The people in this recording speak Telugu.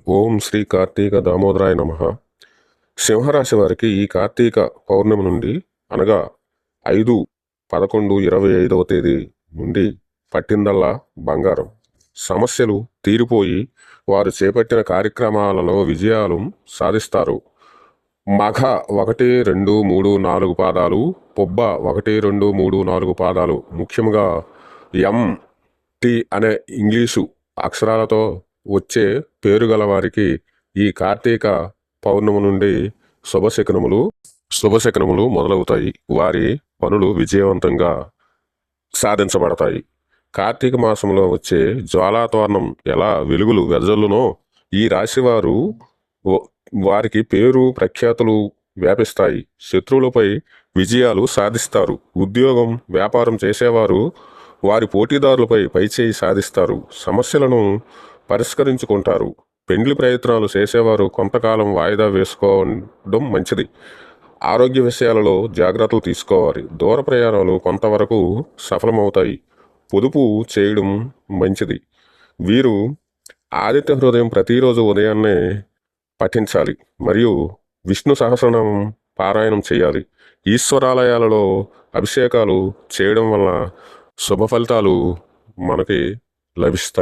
ఓం శ్రీ కార్తీక దామోదరాయ నమః. సింహరాశి వారికి ఈ కార్తీక పౌర్ణమి నుండి అనగా 5/11/25 తేదీ నుండి పట్టిందల్లా బంగారం. సమస్యలు తీరిపోయి వారు చేపట్టిన కార్యక్రమాలలో విజయాలు సాధిస్తారు. మఘ 1, 2, 3, 4 పాదాలు, పొబ్బ 1, 2, 3, 4 పాదాలు, ముఖ్యంగా MT అనే ఇంగ్లీషు అక్షరాలతో వచ్చే పేరు గల వారికి ఈ కార్తీక పౌర్ణమి నుండి శుభశకనములు మొదలవుతాయి. వారి పనులు విజయవంతంగా సాధించబడతాయి. కార్తీక మాసంలో వచ్చే జ్వాలాతోరణం ఎలా వెలుగులు వెదజల్లునో ఈ రాశివారు వారికి పేరు ప్రఖ్యాతులు వ్యాపిస్తాయి. శత్రువులపై విజయాలు సాధిస్తారు. ఉద్యోగం వ్యాపారం చేసేవారు వారి పోటీదారులపై పైచేయి సాధిస్తారు. సమస్యలను పరిష్కరించుకుంటారు. పెండ్లి ప్రయత్నాలు చేసేవారు కొంతకాలం వాయిదా వేసుకోవడం మంచిది. ఆరోగ్య విషయాలలో జాగ్రత్తలు తీసుకోవాలి. దూర ప్రయాణాలు కొంతవరకు సఫలమవుతాయి. పొదుపు చేయడం మంచిది. వీరు ఆదిత్య హృదయం ప్రతిరోజు ఉదయాన్నే పఠించాలి మరియు విష్ణు సహస్రనామం పారాయణం చేయాలి. ఈశ్వరాలయాలలో అభిషేకాలు చేయడం వలన శుభ ఫలితాలు మనకి లభిస్తాయి.